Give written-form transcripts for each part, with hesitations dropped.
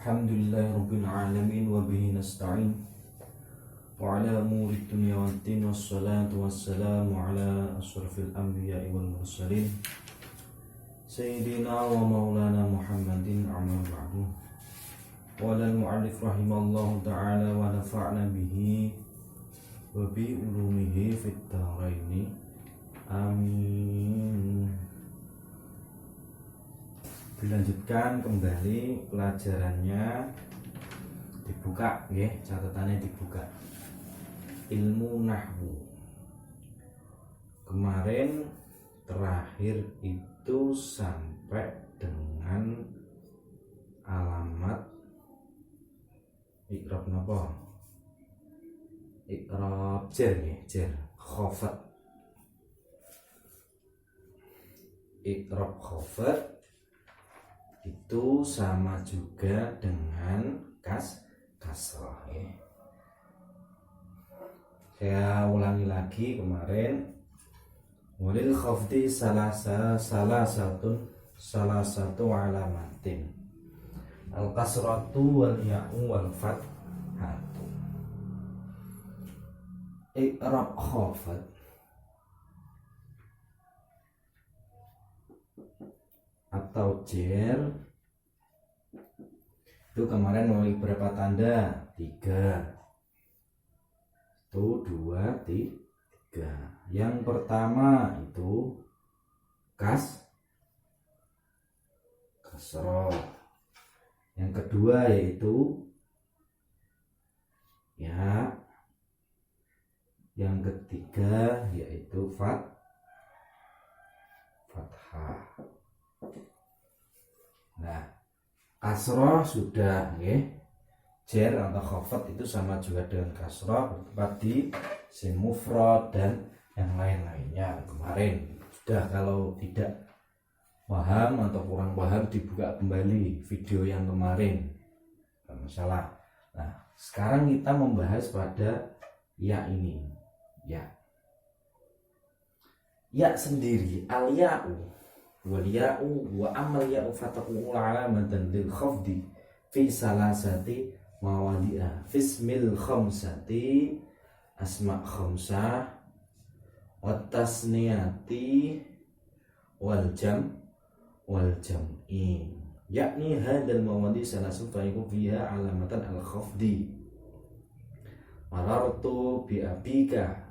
Alhamdulillahirabbil alamin wa bihi nasta'in wa ala umuri dunya waddin wassalatu wassalamu ala asyrafil anbiya'i wal mursalin sayyidina wa maulana Muhammadin amma ba'du. Qala al-mu'allif rahimallahu ta'ala wa nafa'na bihi wa bi ulumihi fid dharaini amin. Dilanjutkan kembali pelajarannya, dibuka nggih, catatannya dibuka. Ilmu nahwu. Kemarin terakhir itu sampai dengan alamat iqrab napa? Iqrab jar nggih, jar khafat. Iqrab khafat itu sama juga dengan kasrah ya. Saya ulangi lagi kemarin. Walil khafdi salah satu alamatin. Al kasratu wal ya'u wal fathatu. Iqrab khafat atau jar itu kemarin memiliki berapa tanda? 3. Itu 2, 3. Yang pertama itu kasroh. Yang kedua yaitu ya. Yang ketiga yaitu fathah. Nah, kasroh sudah nggih. Jar atau khafat itu sama juga dengan kasroh, bertempat di isim mufrad dan yang lain-lainnya. Kemarin sudah, kalau tidak paham atau kurang paham dibuka kembali video yang kemarin, tidak masalah. Nah, sekarang kita membahas pada ya ini. Ya sendiri, al-ya'u wal ya'u wa amal ya'u fatahu alamatan lil khafdi fi salasati mawadi'ah fismil khamsati asma' khamsah wa tasniyati wal jam'i, yakni hadal mawadi salasun fa'iku fiha alamatan al khafdi. Marartu bi abika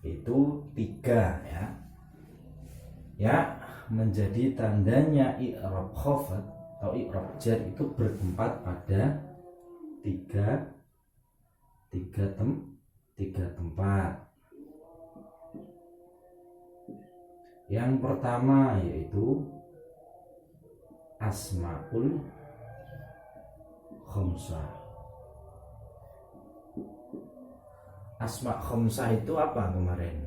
itu 3 ya, menjadi tandanya i'rab khafat atau i'rab jar itu bertempat pada 3 tempat. Yang pertama yaitu asmaul khamsah. Asma khamsah itu apa kemarin?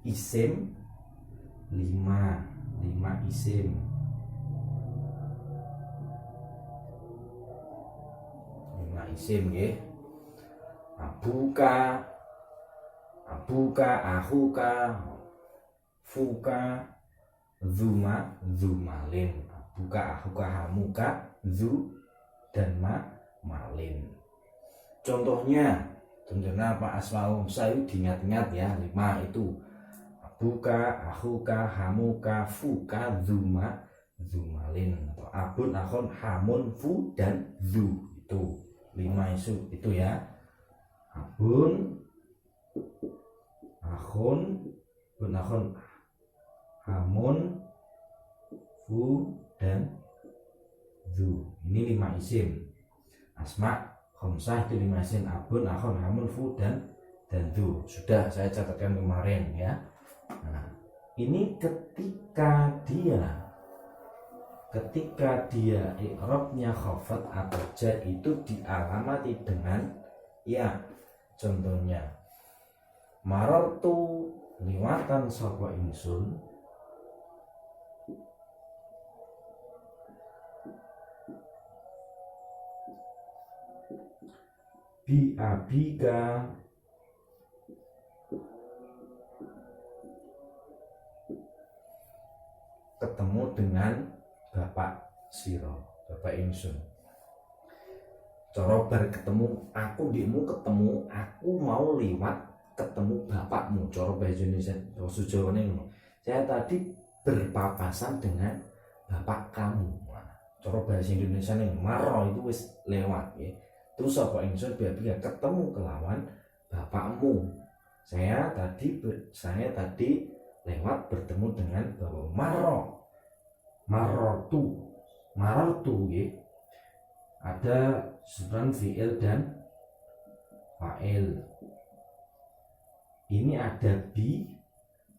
Isim 5 isim. Nggih. Abuka, ahuka, fuka, zumalin. Abuka, ahuka, hamuka, dan malin. Contohnya apa? Asmaul khamsah itu diingat-ingat ya, 5 itu. Abuka, ahuka, hamuka, fuka, zumalin, atau abun, akhun, hamun, fu, dan itu 5 itu ya. Abun, akhun, hamun, fu, dan ini 5 isim. Asma khamsah itu 5 isim: abun, akhun, hamun, fu, dan sudah saya catatkan kemarin ya. Nah, ini ketika dia i'rabnya khafat atau jar itu dialamati dengan ya. Contohnya, marartu liwatan sapa ingsun bi abika ketemu dengan bapak siro, bapak ingsun. Cara bar ketemu aku mbekmu ketemu, aku mau lewat ketemu bapakmu. Cara bahasa Indonesia, bahasa Jawane ngono. Saya tadi berpapasan dengan bapak kamu. Cara bahasa Indonesia nih maro itu wis lewat ya. Terus apa ingsun biar ketemu kelawan bapakmu. Saya tadi lewat bertemu dengan bapak marotu ya. Ada susunan fi'il dan fa'il. Ini ada bi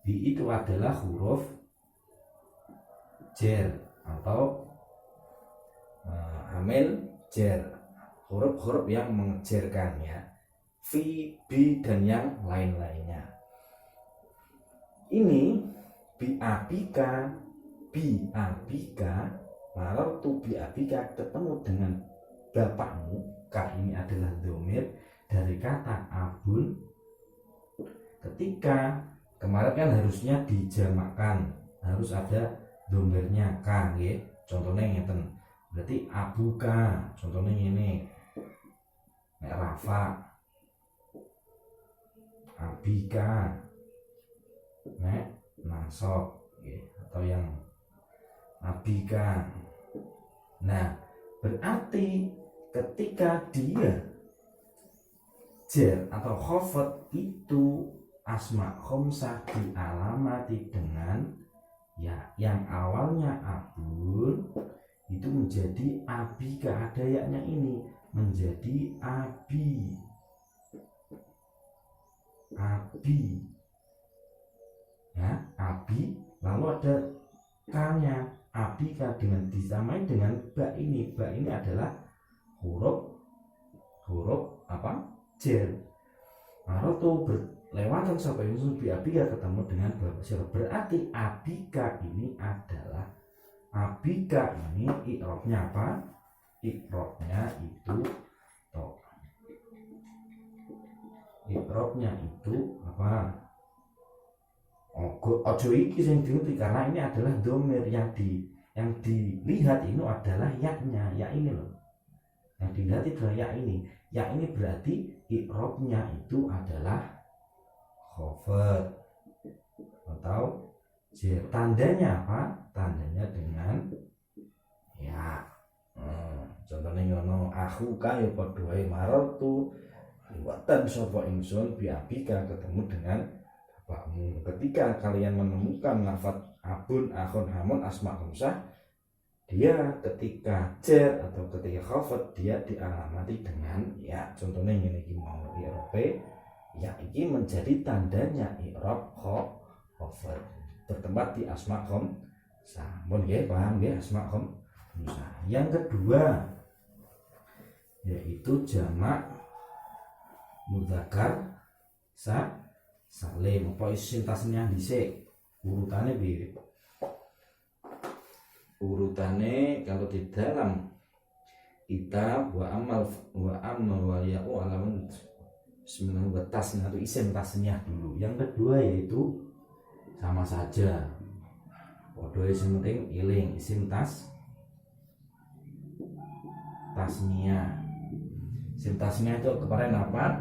itu adalah huruf jar atau amil jar, huruf-huruf yang mengejarkan ya, fi, bi dan yang lain-lainnya. Ini biabika marartu biabika ketemu dengan bapakmu. Ka ini adalah dhamir dari kata abun. Ketika kemarin kan harusnya dijamakkan, harus ada dhamirnya ka nggih. Contohnya ngeten. Berarti abuka, contohnya ini nek rafa, abika, nek nasab atau yang abika. Nah, berarti ketika dia jar atau khafat itu asma khamsah dialamati dengan ya yang awalnya abun itu menjadi abika, ada yaknya ini menjadi abi ya, abi, lalu ada kanya abika dengan disamai dengan ba ini adalah huruf apa jar. Marotu berlewatan sampai unsur abika ketemu dengan jar, berarti abika ini adalah i'rabnya apa? I'rabnya itu apa? Ojo iki sing diuti karena ini adalah dhamir yang dilihat ini adalah yaknya, ya ini loh. Yang dilihat itu adalah ya ini. Ya ini berarti i'rabnya itu adalah khafat atau jar. Tandanya apa? Tandanya dengan ya. Contohnya ngono, akhuka ya padha wae marartu liwatan sapa ingsun biabika ketemu dengan bapakmu. Ketika kalian menemukan lafaz abun, akhun, hamun, asma khamsah, dia ketika jar atau ketika khafat dia dialamati dengan ya. Contohnya ini mau i'rabe ya, ini menjadi tandanya i'rab khafat bertempat di asma khamsah. Mun nggih paham nggih asma khamsah. Yang kedua yaitu jamak mudzakkar salim. Apa isim tasniah dhisik? Urutannya kalau di dalam kitab wa amal wal ya'u alamun bismillah wa tasniah itu isim tasniah dulu. Yang kedua yaitu sama saja. Podo isim penting iling isim tasniah. Isim tasniah itu kemarin apa?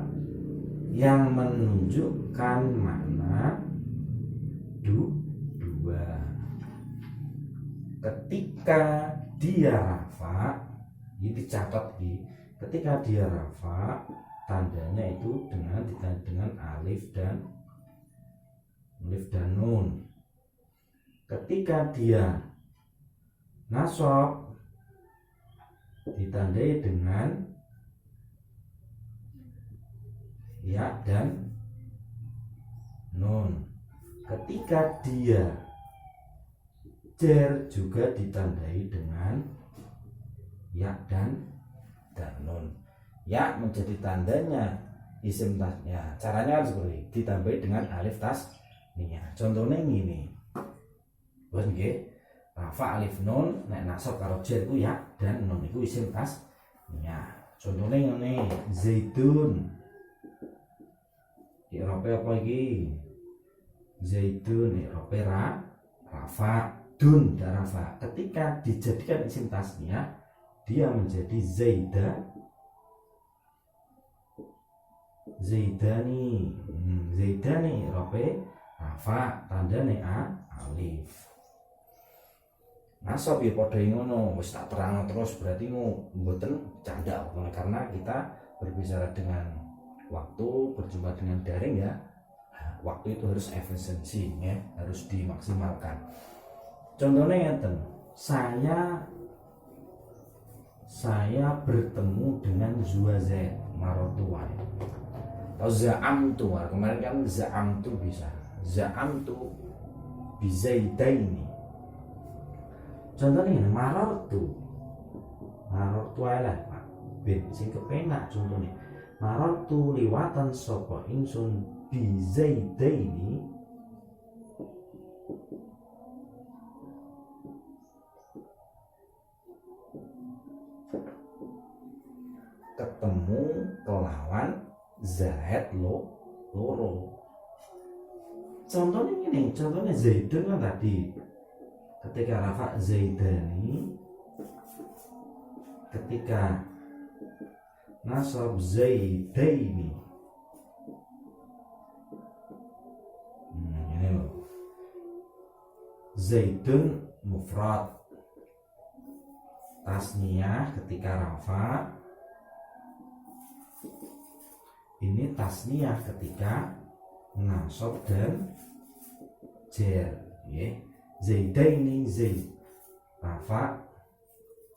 Yang menunjukkan makna dua. Ketika dia rafa, ini dicatat ketika dia rafa, tandanya itu dengan alif dan nun. Ketika dia nasab, ditandai dengan ya dan nun. Ketika dia jar juga ditandai dengan ya dan nun. Ya menjadi tandanya isim tasnya. Caranya seperti ditambahi dengan alif tasniah. Contohnya ini. Wes nggih. Rafa alif nun nek nasab karo jar ku ya dan nun iku isim tasniah. Contohnya ngene, zaitun. I'rabe apa iki? Zaitun i'rabe rafa dun dan rafa. Ketika dijadikan isim tasniah dia menjadi zaida zaidani. Zaidani rope rafa tandane alif. Nasab ya padha ngono, wis tak terang terus berarti mboten candhak karena kita berbicara dengan waktu, berjumpa dengan daring ya. Waktu itu harus efisiensi ya, harus dimaksimalkan. Contohnya ngeten, saya bertemu dengan Zuazaid marotuan atau za'amtu. Kemarin kan za'amtu bisa, za'amtu bizaidaini. Contohnya marortu lah Pak ben sing kepenak. Contohnya marortu liwatan sapa ingsun bizaidaini ketemu kelawan Zaid loro. Contohnya ini, contohnya Zaidun kan tadi ketika rafa Zaidani, ketika nasab Zaidaini. Ini loh, Zaidun mufrad, tasniyah ketika rafa. Ini tasniyah ketika nasab dan jer ya. Zaidaini zaid rafa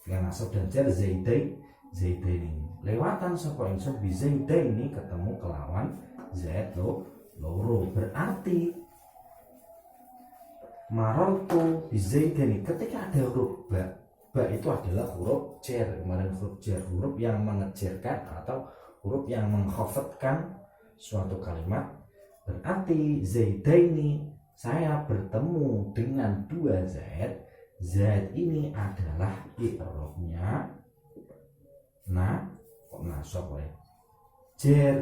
ketika nasab dan jer zaidaini. Lewatan sapa ingsun bi zaidaini ketemu kelawan zaid loro. Berarti marartu bi zaidaini ketika ada huruf ba itu adalah huruf jer. Kemarin huruf jer, huruf yang mengejerkan atau huruf yang mengkhafatkan suatu kalimat. Berarti zaidaini, saya bertemu dengan dua zaid. Zaid ini adalah i'rabnya kok nasab ya jer.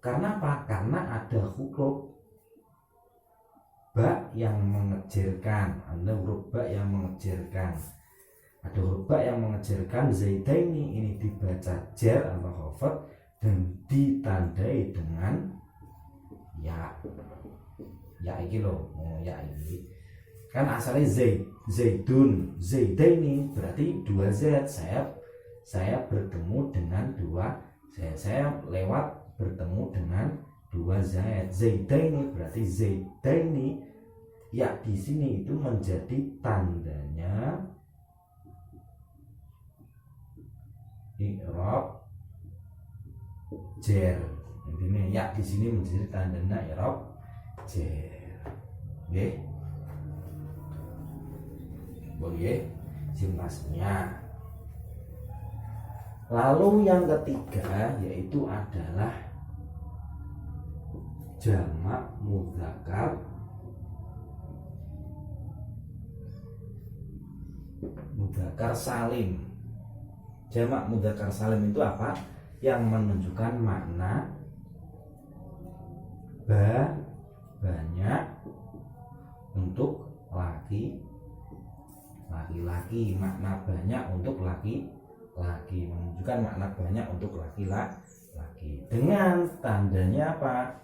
Karena apa? Karena ada huruf ba yang mengejerkan, ada huruf ba yang mengejerkan. Ada huruf ba yang mengejerkan zaidaini ini dibaca jer atau khafat dan ditandai dengan ya ini loh, ya ini kan asalnya zaidun zaidaini berarti dua z. Saya bertemu dengan dua z, saya lewat bertemu dengan dua z. Zaidaini berarti zaidaini ya di sini itu menjadi tandanya i'rab jer. Intinya ya di sini menjadi tandanya i'rab jer. Nggih. Boleh simtasnya. Lalu yang ketiga yaitu adalah jamak mudzakkar salim. Jamak mudzakkar salim itu apa? Yang menunjukkan makna banyak untuk laki-laki, makna banyak untuk laki-laki, menunjukkan makna banyak untuk laki-laki. Dengan tandanya apa?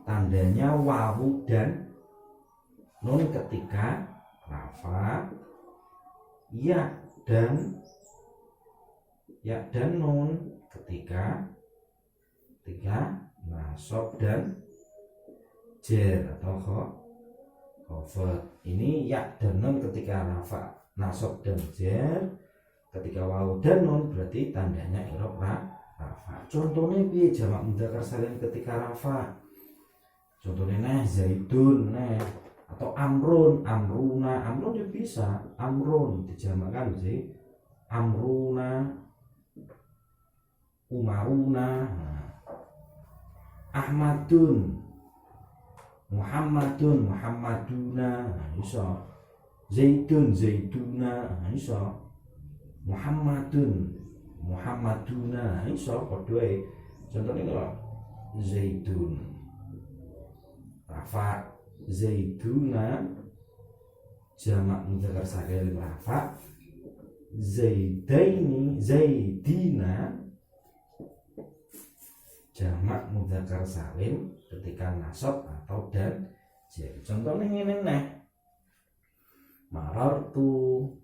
Tandanya wawu dan nun ketika rafa, ya dan nun ketika nasab dan jer atau khafat. Ini ya dan nun ketika rafa, nasab dan jer. Ketika wawu dan nun berarti tandanya i'rab rafa. Contohnya piye jamak mudzakkar salim ketika rafa? Contohnya zaidun atau amrun, amruna. Amrun juga bisa, amrun dijamakkan sih, amruna, umaruna. Ahmadun, Muhammadun, Muhammaduna, iso. Zaidun, Zaiduna, iso. Muhammadun, Muhammaduna, iso. Padha contohnya kalau Zaidun rafa, Zaiduna jamak mudzakkar salim rafa, Zaidaini, Zaidina jamak mudzakkar salim ketika nasab atau dan jar. Contohnya ngene neh. Marartu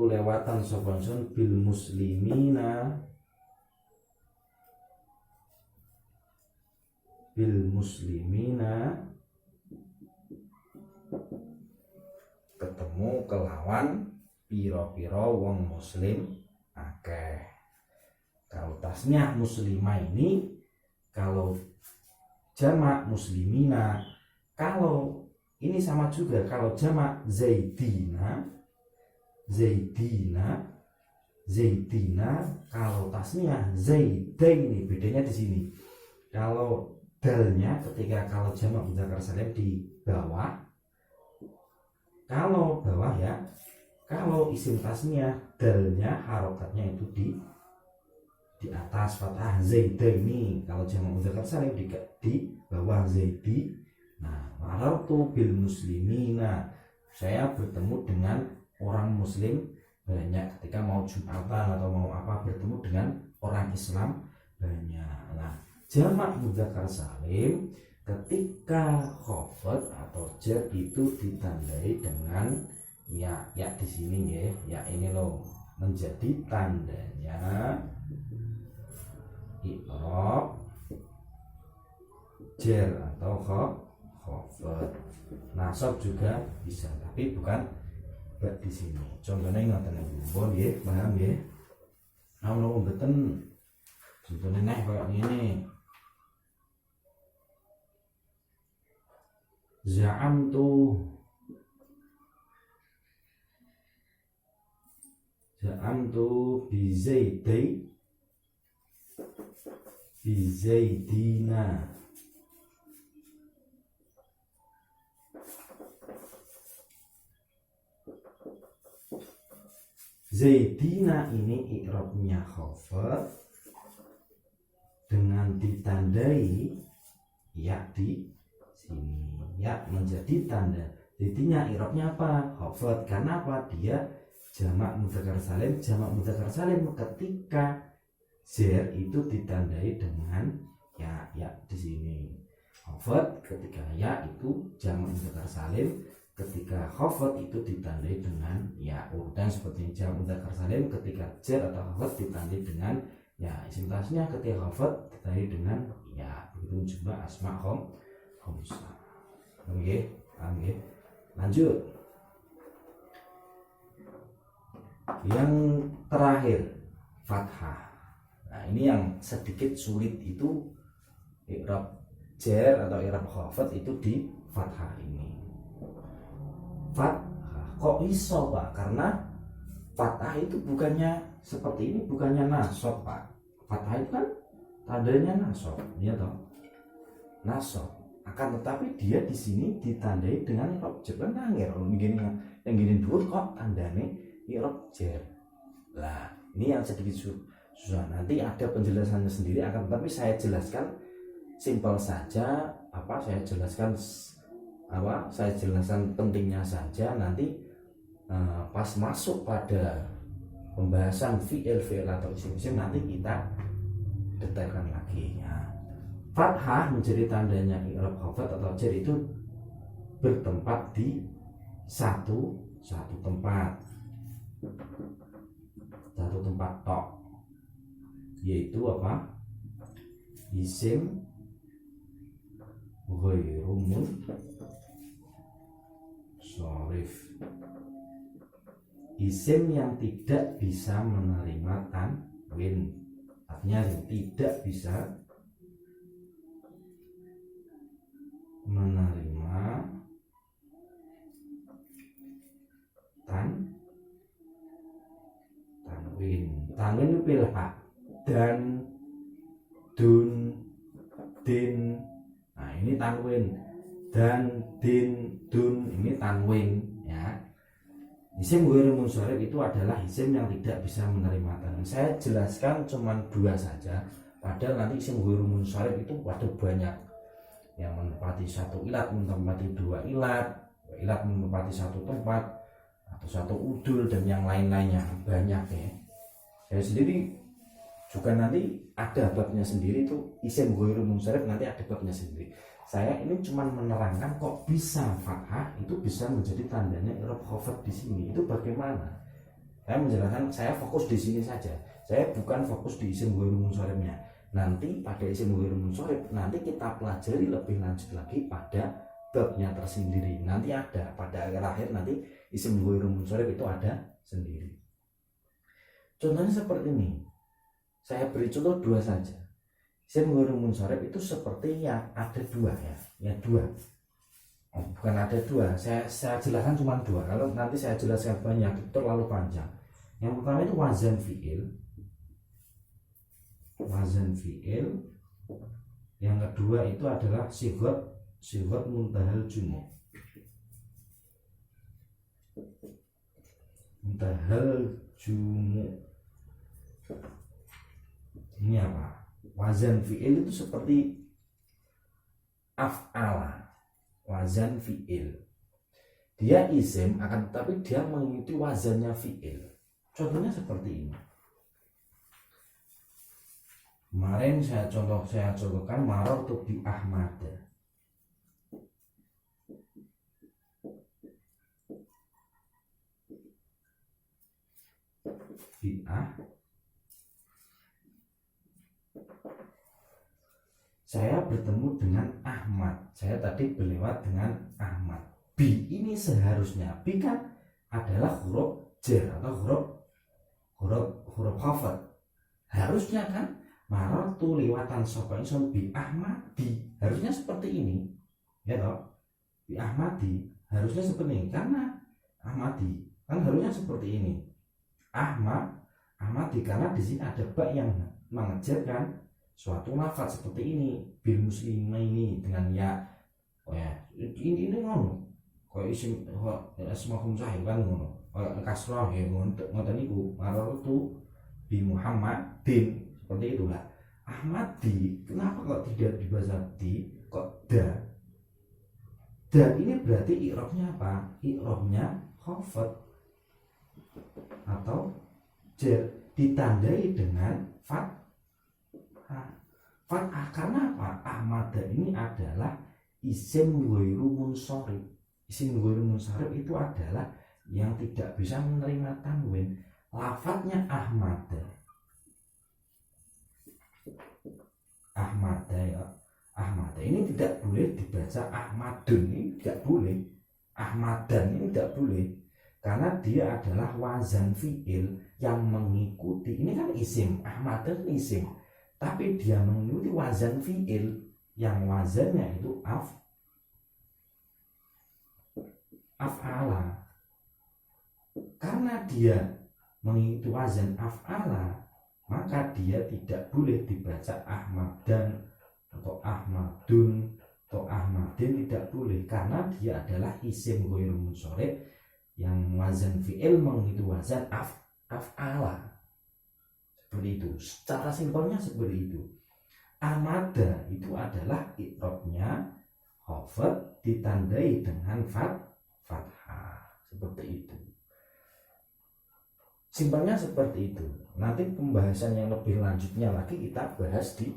lewatan sapa ingsun bil muslimina ketemu kelawan piro-piro wong muslim akeh. Kalau tasniah muslimah ini, kalau jamak muslimina, kalau ini sama juga. Kalau jamak zaidina, kalau tasniah zaidaini. Bedanya di sini. Kalau dalnya kalau jamak mudzakkar salim di bawah, kalau bawah ya. Kalau isim tasniah dalnya harokatnya itu di atas fathah zaidaini. Kalau jamak mudzakkar salim di bawah zaidi. Nah, marartu bil muslimina, saya bertemu dengan orang muslim banyak. Ketika mau jumatan atau mau apa, bertemu dengan orang Islam banyak. Nah, jamak mudzakkar salim ketika khafad atau jar itu ditandai dengan ya di sini ya ini loh, menjadi tandanya i'rab jar atau khafad. Nasab juga bisa, tapi bukan di sini. Contohnya ngoten niku nggih, paham nggih? Ana mboten contohnya nek kayak ngene. Za'amtu bizaidina. Zaidina ini i'rabnya khafad dengan ditandai ya di sini. Ya menjadi tanda. Jadinya i'rabnya apa? Khafad. Karena apa? Dia jamak mudzakkar salim. Jamak mudzakkar salim ketika jar itu ditandai dengan ya di sini. Khafad ketika ya itu jamak mudzakkar salim. Ketika khafad itu ditandai dengan ya. Urutan seperti jamak mudzakkar salim ketika jar atau khafad ditandai dengan ya. Isim tasniah ketika khafad ditandai dengan ya. Begitu juga asma khamsah. Oke, oke. Lanjut. Yang terakhir fathah. Nah, ini yang sedikit sulit itu i'rab jar atau i'rab khafad itu di fathah ini. Fathah kok iso Pak? Karena fathah itu bukannya seperti ini, bukannya nasab Pak. Fathah itu kan tandanya nasab, ya toh? Nasab. Akan tetapi dia di sini ditandai dengan i'rab jar. Kan angel yang gini dhuwur kok tandane i'rab jar. Lah, ini yang sedikit susah. Nanti ada penjelasannya sendiri, akan tetapi saya jelaskan simpel saja. Saya jelaskan pentingnya saja. Nanti pas masuk pada pembahasan fi'il atau isim-isim nanti kita detailkan lagi ya. Fathah menjadi tandanya i'rab khafad atau jar itu bertempat di satu tempat tok, yaitu apa? Isim ghairu munsharif. Isim yang tidak bisa menerima tanwin, artinya yang tidak bisa menerima tanwin. Tanwin itu pilih Pak. Dan, dun, din. Nah ini tanwin. Dan, din, dun ini tanwin ya. Isim ghairu munsharif itu adalah isim yang tidak bisa menerima tanwin. Saya jelaskan cuma 2 saja. Padahal nanti isim ghairu munsharif itu ada banyak. Yang menempati 1 ilat, menempati 2 ilat, ilat menempati 1 tempat, atau suatu udul dan yang lain-lainnya banyak ya. Saya sendiri juga nanti ada babnya sendiri tuh, isim ghairul munsharif nanti ada babnya sendiri. Saya ini cuma menerangkan kok bisa fathah itu bisa menjadi tandanya i'rab khafat di sini. Itu bagaimana? Saya menjelaskan, saya fokus di sini saja. Saya bukan fokus di isim ghairul munsharifnya. Nanti pada isim ghairul munsharif nanti kita pelajari lebih lanjut lagi pada babnya tersendiri. Nanti ada pada akhir nanti isim ghairul munsharif itu ada sendiri. Contohnya seperti ini. Saya beri contoh dua saja. Isim ghairul munsharif itu seperti yang ada dua ya dua. Bukan ada dua. Saya jelaskan cuma dua. Kalau nanti saya jelaskan banyak itu terlalu panjang. Yang pertama itu wazan fi'il. Wazan fi'il. Yang kedua itu adalah sighat muntahal jumu'. Muntahal jumu'. Ini apa? Wazan fi'il itu seperti af'ala. Wazan fi'il. Dia isim akan tetapi dia mengikuti wazannya fi'il. Contohnya seperti ini. Kemarin saya contohkan marartu bi Ahmad. Bi saya bertemu dengan Ahmad. Saya tadi berlewat dengan Ahmad. Bi ini seharusnya, bi kan adalah huruf jar atau huruf khafat. Harusnya kan marartu liwatan sapa ingsun bi Ahmadi. Harusnya seperti ini. Ya toh? Bi Ahmadi harusnya seperti ini karena Ahmadi kan harusnya seperti ini. Ahmadi karena di sini ada ba yang mengejarkan suatu lafaz seperti ini, bil muslimah ini dengan ya. Oh ya, ini ngono. Kayak isim asmaul sahih kan ngono. Kayak kasrah ya ngoten niku. Marartu bi Muhammadin seperti itulah. Ahmadi, kenapa kok tidak dibaca di, kok da? Da ini berarti i'rabnya apa? I'rabnya khafat atau jar ditandai dengan fathah. Karena apa? Ahmad ini adalah isim ghairul munsharif. Isim ghairul munsharif itu adalah yang tidak bisa menerima tanwin. Lafadznya Ahmad ini tidak boleh dibaca Ahmadun, ini tidak boleh. Ahmadan ini tidak boleh karena dia adalah wazan fi'il yang mengikuti. Ini kan isim, Ahmadan isim, tapi dia mengikuti wazan fi'il yang wazannya itu af'ala. Karena dia mengikuti wazan af'ala, maka dia tidak boleh dibaca Ahmadan atau Ahmadun atau Ahmadin, tidak boleh karena dia adalah isim ghairul munsharif yang wazan fi'il mengikuti wazan af'ala. Seperti itu. Secara simpelnya seperti itu. Ahmada itu adalah i'rabnya khafat ditandai dengan fathah. Seperti itu. Simpelnya seperti itu. Nanti pembahasan yang lebih lanjutnya lagi kita bahas di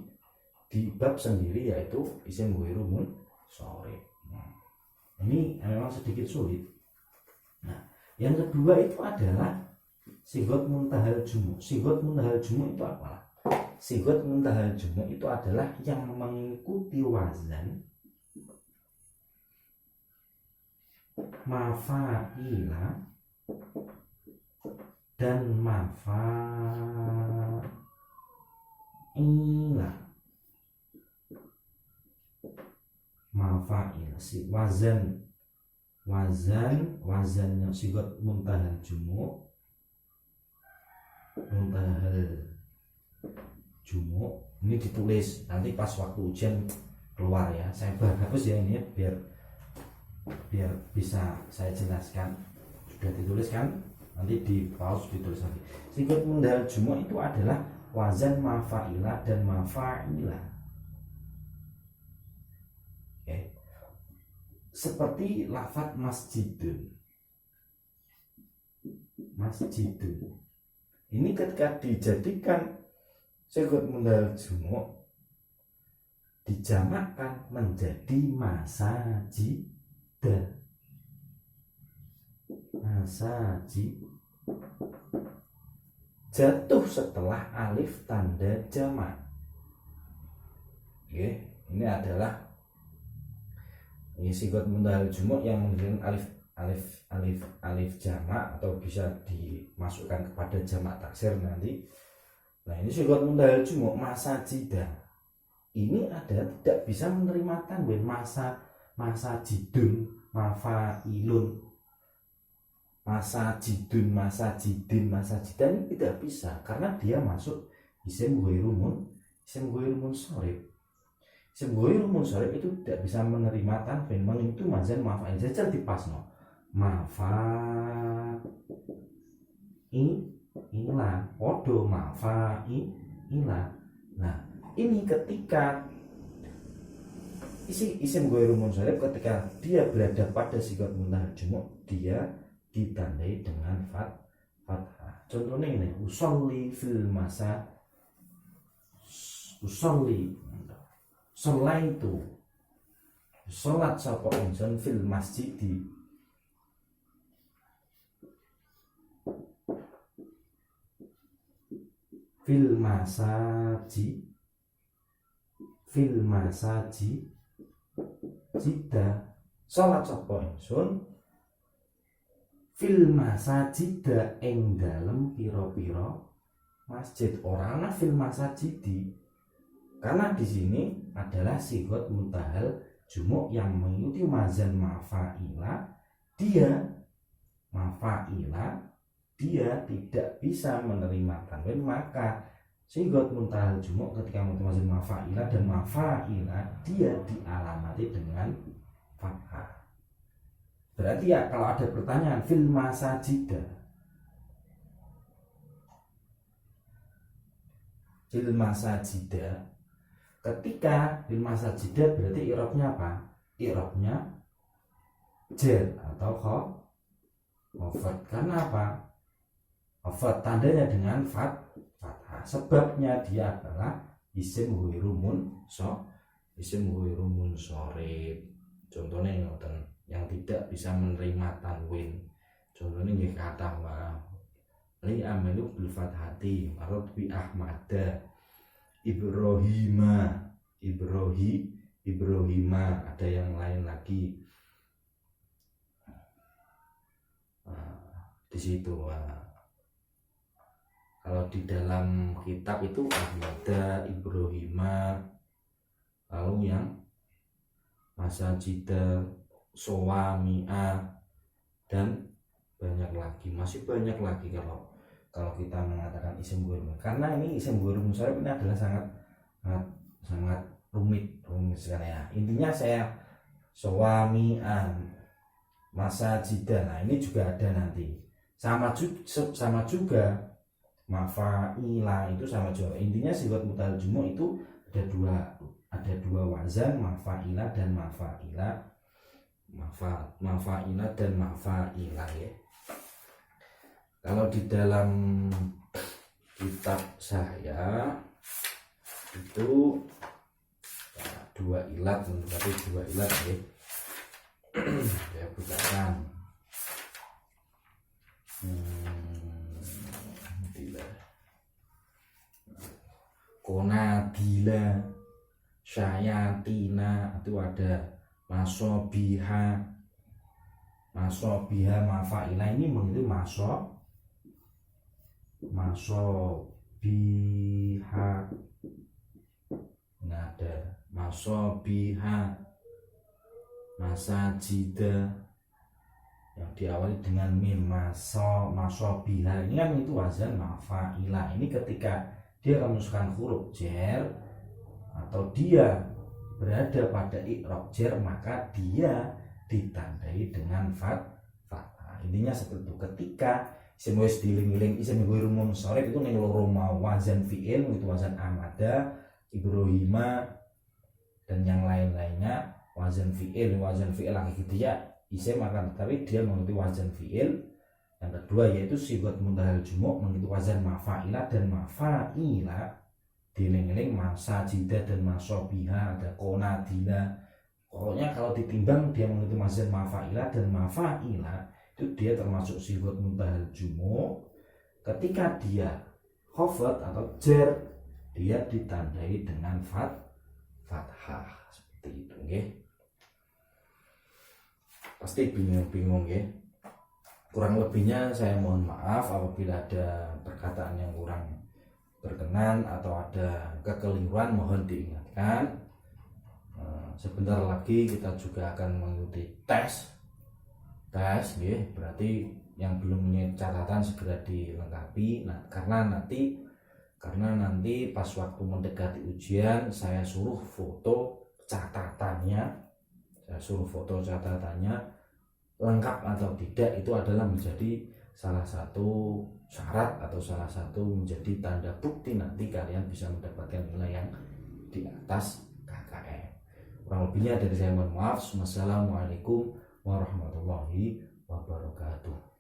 bab sendiri, yaitu isim ghairul munsharif. Ini memang sedikit sulit. Nah, yang kedua itu adalah sighat muntahal jumu'. Sighat muntahal jumu' itu apa? Sighat muntahal jumu' itu adalah yang mengikuti wazan mafa'ila dan mafa'ila. Mafa'il si wazannya sighat muntahal jumu'. Ini ditulis nanti pas waktu ujian keluar ya. Saya hapus ya ini biar bisa saya jelaskan. Sudah ditulis kan? Nanti di pause ditulis lagi. Sighat muntahal jumu' itu adalah wazan mafa'ila dan mafa'ila. Seperti lafadz masjidun. masjidun. Ini ketika dijadikan sigot mundhal jumuk dijamakkan menjadi masajidah. Masajid jatuh setelah alif tanda jamak. Oke, ini adalah sigot mundhal jumuk yang menggunakan alif jamak atau bisa dimasukkan kepada jamak taksir nanti. Nah, ini sigot mundhal jumuk masajidah. Ini ada tidak bisa menerima tanwin masajidun, mafailun, masajidun, masajidan ini tidak bisa karena dia masuk isim ghairun sharif. Isim ghairun sharif itu tidak bisa menerima tanwin, itu mazan mafail saja dipasno. Inilah podo inilah. Nah, ini ketika isim ghairun sharif ketika dia berada pada sigot mundhal jumuk, dia ditandai dengan fathah. Contohnya ini usolli fil masa, usolli sholaitu, sholat sapa ingsun fil masjidi, fil masaji jida, sholat sapa ingsun fil masajida ing dalem pira-pira masjid. Ora ana fil masajidi karena di sini adalah sigot mutahal jumuk yang mengikuti mazan mafaila. Dia tidak bisa menerima tanwin, maka sigot muntahal jumuk ketika mengikuti mazan mafaila dan mafaila dia dialamati dengan fathah. Berarti ya kalau ada pertanyaan fil masajida, ketika fil masajida berarti i'rabnya apa? I'rabnya jar atau khafat. Karena apa? Khafat tandanya dengan fathah. Sebabnya dia adalah isim ghairun sharif. Contohnya yang tidak bisa menerima tanwin. Contohnya nggih kata wa li amalu bil fathati marad bi ahmada ibrahima, ada yang lain lagi. Di situ kalau di dalam kitab itu ahmada, ibrahima, lalu yang masajida, sowamia, dan banyak lagi, masih banyak lagi kalau kita mengatakan isim ghairun. Karena ini isim ghairun sharif ini adalah sangat rumit sekali ya. Intinya saya sowamia, masajida. Nah, ini juga ada nanti. Sama juga mafaila itu sama juga. Intinya sigot mutal jumuk itu ada dua wazan, mafaila dan mafaila. Mafaila dan mafaila ya. Kalau di dalam kitab saya itu dua ilat ya. Saya bukakan. Konadila, syayatina, itu ada masobiha, mafaila ini mengikuti masobiha. Nah, ada masobiha, masajida yang diawali dengan mim, masobiha. Ini kan itu wazan mafaila. Ini ketika dia akan memasukkan huruf jar atau dia berada pada i'rab jar, maka dia ditandai dengan fathah. Intinya seperti itu. Ketika isim wis diling-iling isim ghairun sharif itu ning loro mau wazan fi'il, itu wazan amada, ibrahima, dan yang lain-lainnya wazan fi'il lagi gitu ya. Isim akan tetapi dia mengikuti wazan fi'il. Yang kedua yaitu sigot muntahal jumuk mengikuti wazan mafa'ila dan mafa'ila. Dieling-eling masajidah dan masobiha, ada konadila. Pokoknya kalau ditimbang dia mengikuti wazan mafa'ila dan mafa'ila, itu dia termasuk sigot muntahal jumuk. Ketika dia khafat atau jar, dia ditandai dengan fathah seperti itu, nggih. Pasti bingung-bingung ya. Kurang lebihnya saya mohon maaf apabila ada perkataan yang kurang berkenan atau ada kekeliruan, mohon diingatkan. Sebentar lagi kita juga akan mengikuti tes ya, berarti yang belum punya catatan segera dilengkapi. Nah, karena nanti pas waktu mendekati ujian saya suruh foto catatannya, lengkap atau tidak, itu adalah menjadi salah satu syarat atau salah satu menjadi tanda bukti nanti kalian bisa mendapatkan nilai yang di atas KKM. Kurang lebihnya dari saya mohon maaf. Wassalamualaikum warahmatullahi wabarakatuh.